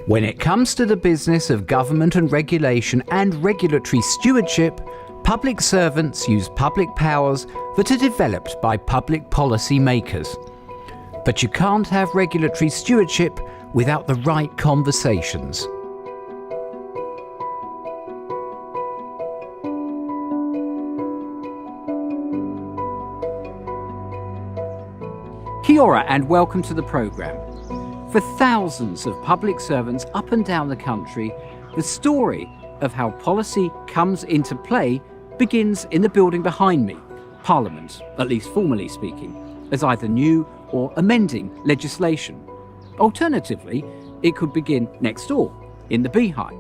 When it comes to the business of government and regulation and regulatory stewardship, public servants use public powers that are developed by public policy makers. But you can't have regulatory stewardship without the right conversations. Kia ora and welcome to the programme. For thousands of public servants up and down the country, the story of how policy comes into play begins in the building behind me, Parliament, at least formally speaking, as either new or amending legislation. Alternatively, it could begin next door, in the beehive,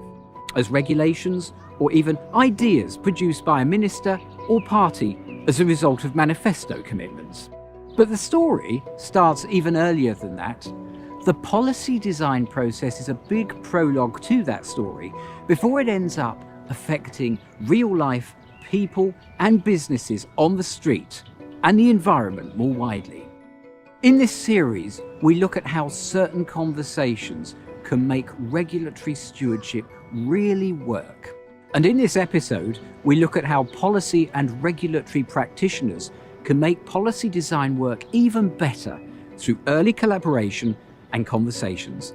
as regulations or even ideas produced by a minister or party as a result of manifesto commitments. But the story starts even earlier than that. The policy design process is a big prologue to that story before it ends up affecting real-life people and businesses on the street and the environment more widely. In this series, we look at how certain conversations can make regulatory stewardship really work. And in this episode, we look at how policy and regulatory practitioners can make policy design work even better through early collaboration and conversations.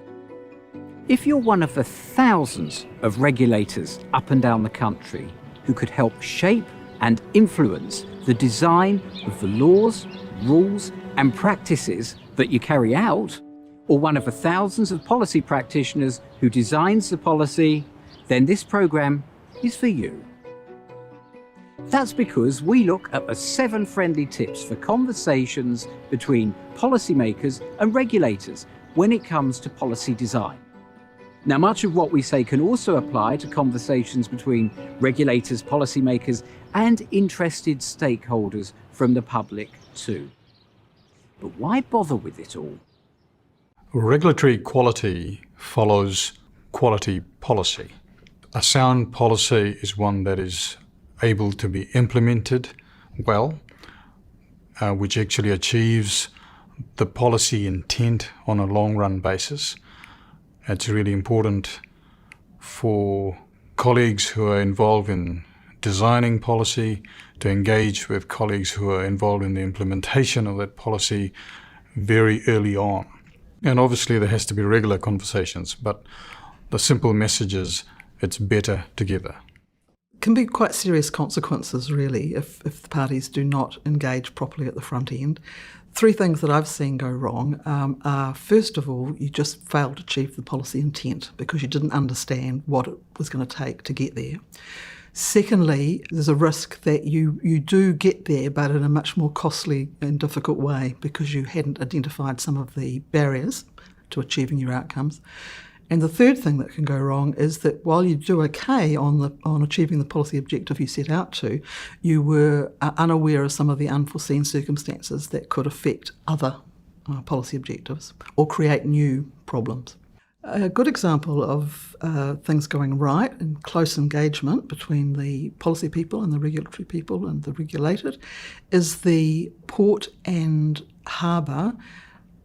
If you're one of the thousands of regulators up and down the country who could help shape and influence the design of the laws, rules and practices that you carry out, or one of the thousands of policy practitioners who designs the policy, then this programme is for you. That's because we look at the 7 friendly tips for conversations between policymakers and regulators when it comes to policy design. Now, much of what we say can also apply to conversations between regulators, policymakers, and interested stakeholders from the public too. But why bother with it all? Regulatory quality follows quality policy. A sound policy is one that is able to be implemented well, which actually achieves the policy intent on a long-run basis. It's really important for colleagues who are involved in designing policy to engage with colleagues who are involved in the implementation of that policy very early on. And obviously there has to be regular conversations, but the simple message is it's better together. Can be quite serious consequences, really, if the parties do not engage properly at the front end. 3 things that I've seen go wrong are, first of all, you just failed to achieve the policy intent because you didn't understand what it was going to take to get there. Secondly, there's a risk that you do get there, but in a much more costly and difficult way because you hadn't identified some of the barriers to achieving your outcomes. And the third thing that can go wrong is that while you do okay on achieving the policy objective you set out to, you were unaware of some of the unforeseen circumstances that could affect other policy objectives or create new problems. A good example of things going right and close engagement between the policy people and the regulatory people and the regulated is the Port and Harbour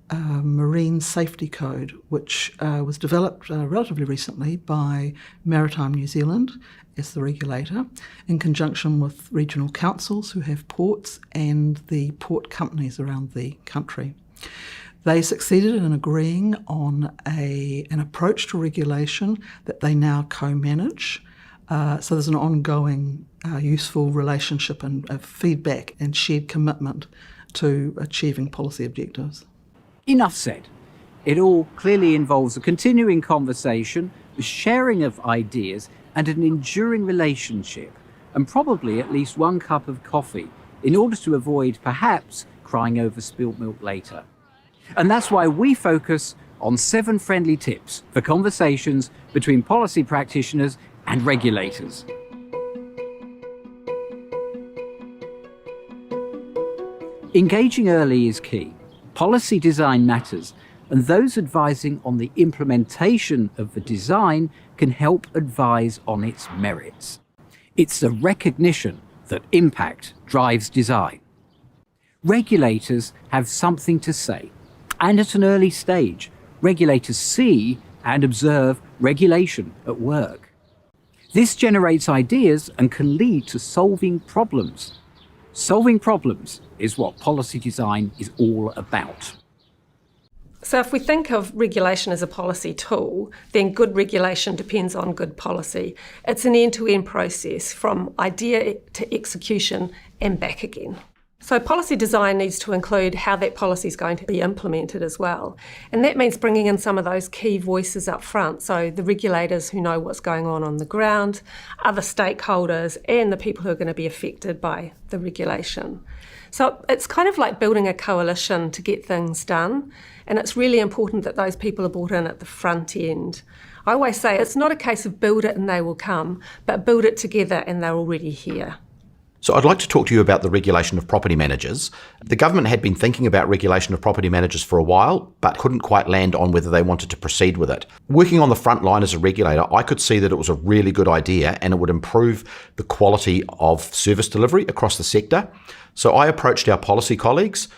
Marine Safety Code, which was developed relatively recently by Maritime New Zealand as the regulator, in conjunction with regional councils who have ports and the port companies around the country. They succeeded in agreeing on an approach to regulation that they now co-manage. So there's an ongoing useful relationship and feedback and shared commitment to achieving policy objectives. Enough said. It all clearly involves a continuing conversation, the sharing of ideas, and an enduring relationship, and probably at least 1 cup of coffee, in order to avoid, perhaps, crying over spilt milk later. And that's why we focus on 7 friendly tips for conversations between policy practitioners and regulators. Engaging early is key. Policy design matters, and those advising on the implementation of the design can help advise on its merits. It's the recognition that impact drives design. Regulators have something to say, and at an early stage, regulators see and observe regulation at work. This generates ideas and can lead to solving problems. Solving problems is what policy design is all about. So if we think of regulation as a policy tool, then good regulation depends on good policy. It's an end-to-end process from idea to execution and back again. So policy design needs to include how that policy is going to be implemented as well. And that means bringing in some of those key voices up front. So the regulators who know what's going on the ground, other stakeholders, and the people who are going to be affected by the regulation. So it's kind of like building a coalition to get things done. And it's really important that those people are brought in at the front end. I always say it's not a case of build it and they will come, but build it together and they're already here. So I'd like to talk to you about the regulation of property managers. The government had been thinking about regulation of property managers for a while, but couldn't quite land on whether they wanted to proceed with it. Working on the front line as a regulator, I could see that it was a really good idea and it would improve the quality of service delivery across the sector. So I approached our policy colleagues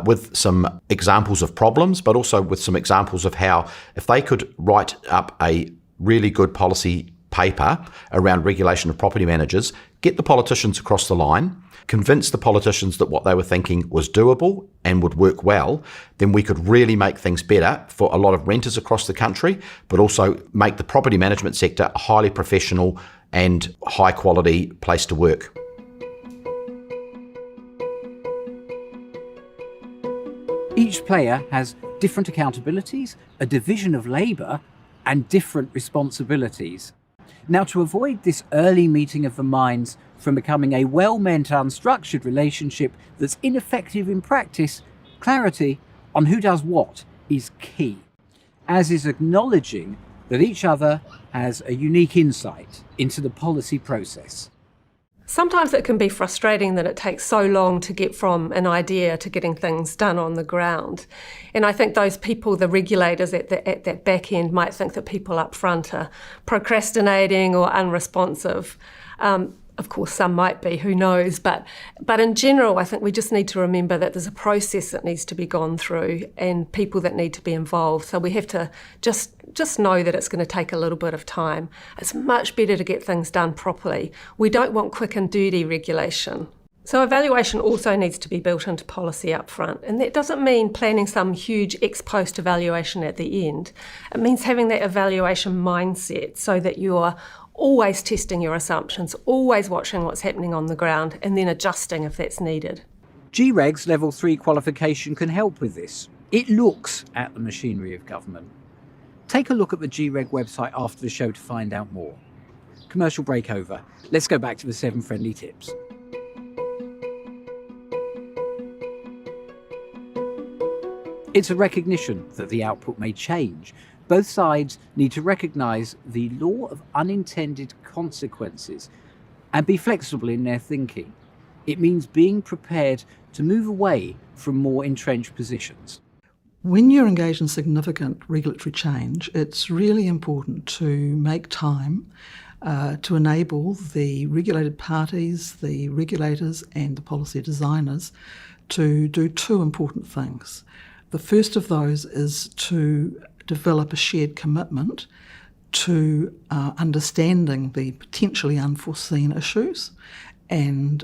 with some examples of problems, but also with some examples of how, if they could write up a really good policy paper around regulation of property managers, get the politicians across the line, convince the politicians that what they were thinking was doable and would work well, then we could really make things better for a lot of renters across the country, but also make the property management sector a highly professional and high quality place to work. Each player has different accountabilities, a division of labour, and different responsibilities. Now, to avoid this early meeting of the minds from becoming a well-meant unstructured relationship that's ineffective in practice, clarity on who does what is key, as is acknowledging that each other has a unique insight into the policy process. Sometimes it can be frustrating that it takes so long to get from an idea to getting things done on the ground. And I think those people, the regulators at that back end, might think that people up front are procrastinating or unresponsive. Of course, some might be, who knows. But in general, I think we just need to remember that there's a process that needs to be gone through and people that need to be involved. So we have to just know that it's going to take a little bit of time. It's much better to get things done properly. We don't want quick and dirty regulation. So evaluation also needs to be built into policy up front. And that doesn't mean planning some huge ex post evaluation at the end. It means having that evaluation mindset so that you're always testing your assumptions, always watching what's happening on the ground, and then adjusting if that's needed. GREG's Level 3 qualification can help with this. It looks at the machinery of government. Take a look at the GREG website after the show to find out more. Commercial break over. Let's go back to the 7 friendly tips. It's a recognition that the output may change. Both sides need to recognise the law of unintended consequences and be flexible in their thinking. It means being prepared to move away from more entrenched positions. When you're engaged in significant regulatory change, it's really important to make time to enable the regulated parties, the regulators and the policy designers to do 2 important things. The first of those is to develop a shared commitment to understanding the potentially unforeseen issues and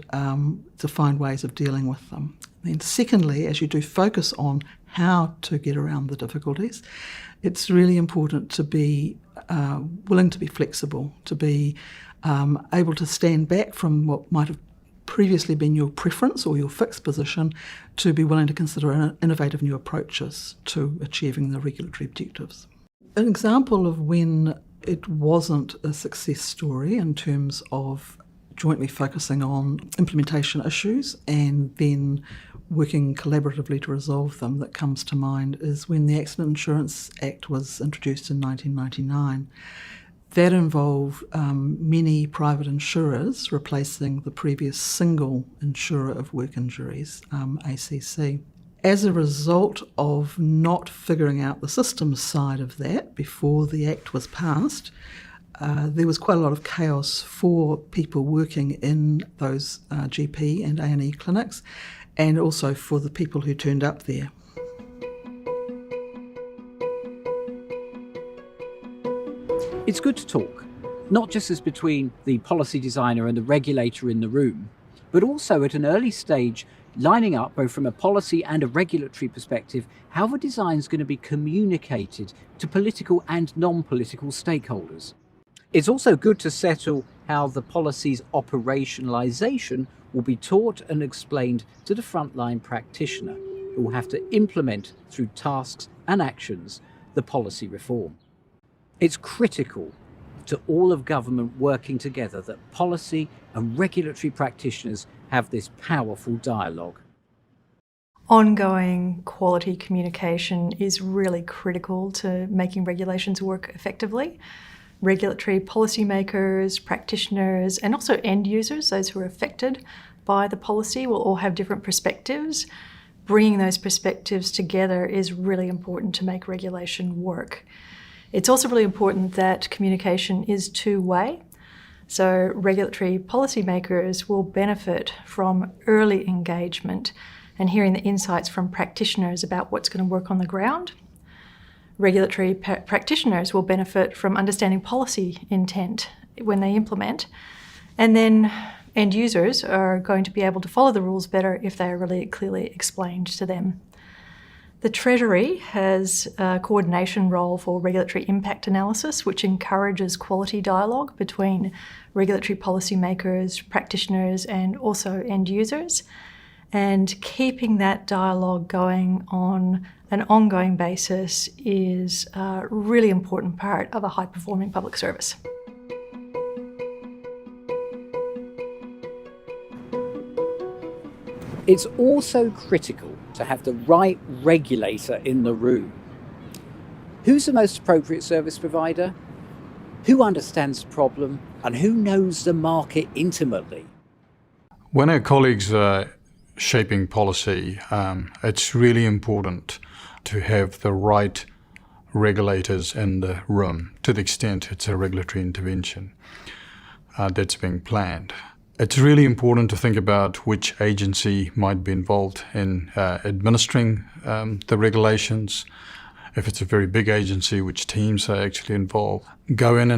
to find ways of dealing with them. Then secondly, as you do focus on how to get around the difficulties, it's really important to be willing to be flexible, to be able to stand back from what might have previously been your preference or your fixed position, to be willing to consider innovative new approaches to achieving the regulatory objectives. An example of when it wasn't a success story in terms of jointly focusing on implementation issues and then working collaboratively to resolve them that comes to mind is when the Accident Insurance Act was introduced in 1999. That involved many private insurers replacing the previous single insurer of work injuries, ACC. As a result of not figuring out the systems side of that before the Act was passed, there was quite a lot of chaos for people working in those GP and A&E clinics, and also for the people who turned up there. It's good to talk, not just as between the policy designer and the regulator in the room, but also at an early stage, lining up both from a policy and a regulatory perspective, how the design is going to be communicated to political and non-political stakeholders. It's also good to settle how the policy's operationalisation will be taught and explained to the frontline practitioner, who will have to implement through tasks and actions the policy reform. It's critical to all of government working together that policy and regulatory practitioners have this powerful dialogue. Ongoing quality communication is really critical to making regulations work effectively. Regulatory policymakers, practitioners, and also end users, those who are affected by the policy, will all have different perspectives. Bringing those perspectives together is really important to make regulation work. It's also really important that communication is two-way. So regulatory policymakers will benefit from early engagement and hearing the insights from practitioners about what's going to work on the ground. Regulatory practitioners will benefit from understanding policy intent when they implement. And then end users are going to be able to follow the rules better if they are really clearly explained to them. The Treasury has a coordination role for regulatory impact analysis, which encourages quality dialogue between regulatory policymakers, practitioners, and also end users. And keeping that dialogue going on an ongoing basis is a really important part of a high-performing public service. It's also critical to have the right regulator in the room. Who's the most appropriate service provider? Who understands the problem? And who knows the market intimately? When our colleagues are shaping policy, it's really important to have the right regulators in the room, to the extent it's a regulatory intervention that's being planned. It's really important to think about which agency might be involved in administering the regulations. If it's a very big agency, which teams are actually involved. Go in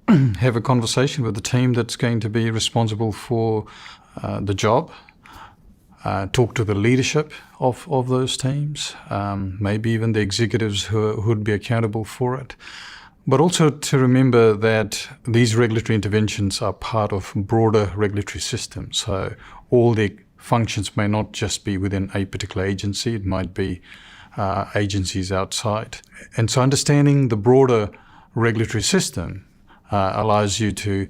and have a conversation with the team that's going to be responsible for the job. Talk to the leadership of those teams, maybe even the executives who would be accountable for it. But also to remember that these regulatory interventions are part of broader regulatory systems. So all the functions may not just be within a particular agency, it might be agencies outside. And so understanding the broader regulatory system allows you to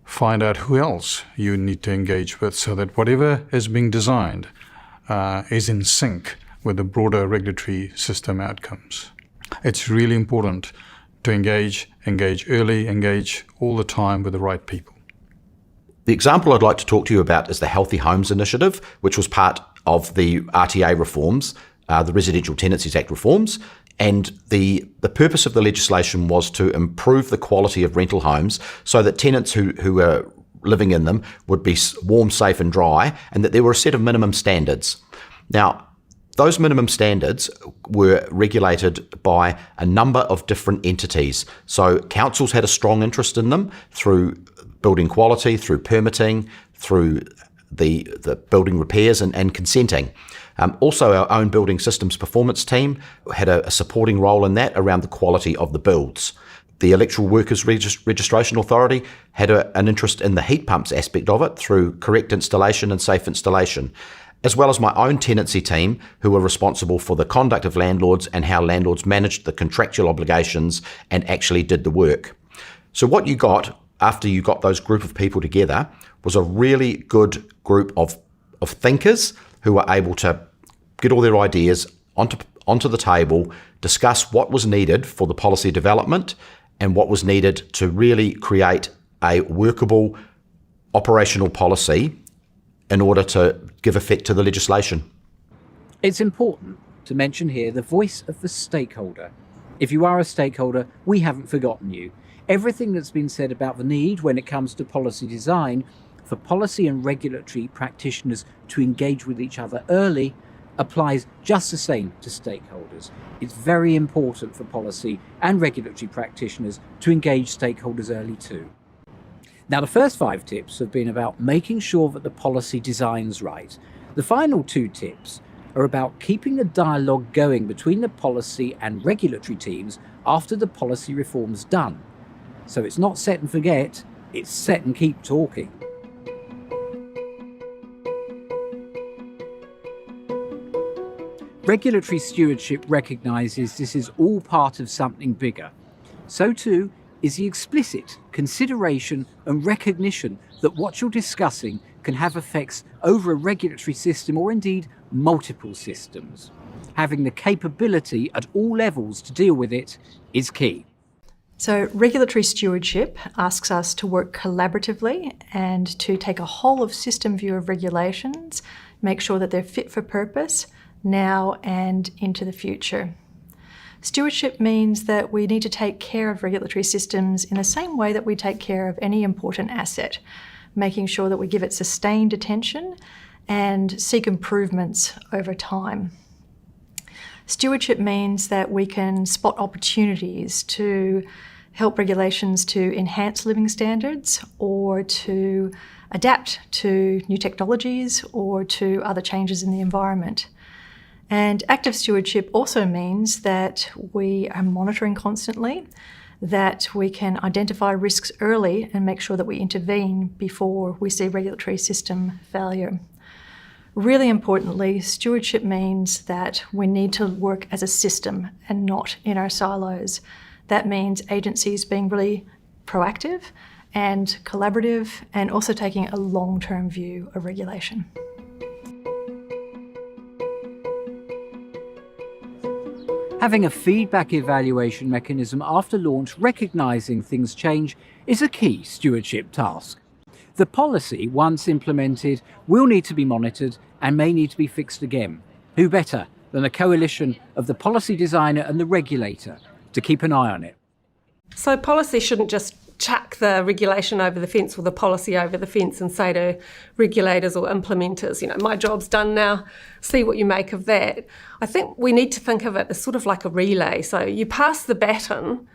find out who else you need to engage with, so that whatever is being designed is in sync with the broader regulatory system outcomes. It's really important to engage early, engage all the time with the right people. The example I'd like to talk to you about is the Healthy Homes Initiative, which was part of the RTA reforms, the Residential Tenancies Act reforms. And the purpose of the legislation was to improve the quality of rental homes so that tenants who are living in them would be warm, safe and dry, and that there were a set of minimum standards. Now, those minimum standards were regulated by a number of different entities. So councils had a strong interest in them through building quality, through permitting, through the building repairs and consenting. Also, our own building systems performance team had a supporting role in that around the quality of the builds. The Electoral Workers Registration Authority had an interest in the heat pumps aspect of it through correct installation and safe installation, as well as my own tenancy team, who were responsible for the conduct of landlords and how landlords managed the contractual obligations and actually did the work. So what you got after you got those group of people together was a really good group of thinkers who were able to get all their ideas onto the table, discuss what was needed for the policy development and what was needed to really create a workable operational policy in order to give effect to the legislation. It's important to mention here the voice of the stakeholder. If you are a stakeholder, we haven't forgotten you. Everything that's been said about the need when it comes to policy design for policy and regulatory practitioners to engage with each other early applies just the same to stakeholders. It's very important for policy and regulatory practitioners to engage stakeholders early too. Now, the first 5 tips have been about making sure that the policy design's right. The final 2 tips are about keeping the dialogue going between the policy and regulatory teams after the policy reform's done. So it's not set and forget, it's set and keep talking. Regulatory stewardship recognises this is all part of something bigger. So too is the explicit consideration and recognition that what you're discussing can have effects over a regulatory system or indeed multiple systems. Having the capability at all levels to deal with it is key. So regulatory stewardship asks us to work collaboratively and to take a whole of system view of regulations, make sure that they're fit for purpose now and into the future. Stewardship means that we need to take care of regulatory systems in the same way that we take care of any important asset, making sure that we give it sustained attention and seek improvements over time. Stewardship means that we can spot opportunities to help regulations to enhance living standards or to adapt to new technologies or to other changes in the environment. And active stewardship also means that we are monitoring constantly, that we can identify risks early and make sure that we intervene before we see regulatory system failure. Really importantly, stewardship means that we need to work as a system and not in our silos. That means agencies being really proactive and collaborative and also taking a long-term view of regulation. Having a feedback evaluation mechanism after launch, recognising things change, is a key stewardship task. The policy, once implemented, will need to be monitored and may need to be fixed again. Who better than a coalition of the policy designer and the regulator to keep an eye on it? So policy shouldn't just chuck the regulation over the fence or the policy over the fence and say to regulators or implementers, my job's done now, see what you make of that. I think we need to think of it as sort of like a relay. So you pass the baton,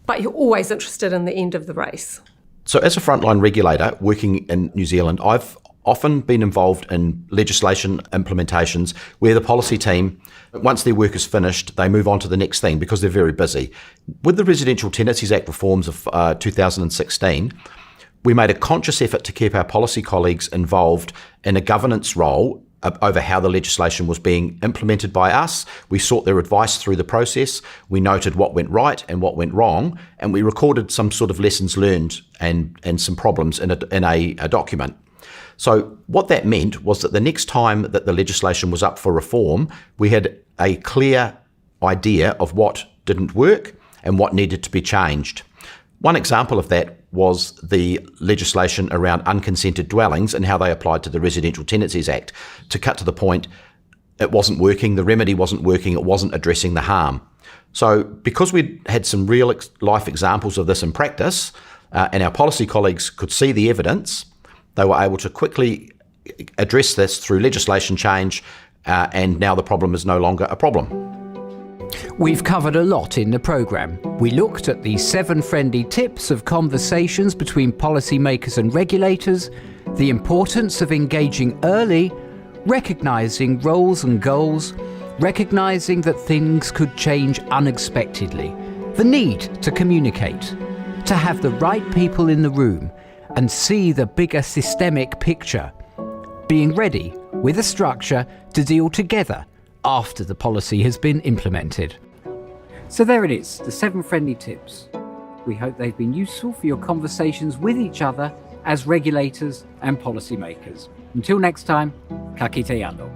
but you're always interested in the end of the race. So as a frontline regulator working in New Zealand, I've often been involved in legislation implementations where the policy team, once their work is finished, they move on to the next thing because they're very busy. With the Residential Tenancies Act reforms of 2016, we made a conscious effort to keep our policy colleagues involved in a governance role over how the legislation was being implemented by us. We sought their advice through the process. We noted what went right and what went wrong, and we recorded some sort of lessons learned and some problems in a document. So what that meant was that the next time that the legislation was up for reform, we had a clear idea of what didn't work and what needed to be changed. One example of that was the legislation around unconsented dwellings and how they applied to the Residential Tenancies Act. To cut to the point, it wasn't working, the remedy wasn't working, it wasn't addressing the harm. So because we'd had some real life examples of this in practice, and our policy colleagues could see the evidence, they were able to quickly address this through legislation change, and now the problem is no longer a problem. We've covered a lot in the programme. We looked at the 7 friendly tips of conversations between policymakers and regulators, the importance of engaging early, recognising roles and goals, recognising that things could change unexpectedly, the need to communicate, to have the right people in the room and see the bigger systemic picture, being ready with a structure to deal together after the policy has been implemented. So there it is, the 7 friendly tips. We hope they've been useful for your conversations with each other as regulators and policymakers. Until next time, ka kite anō.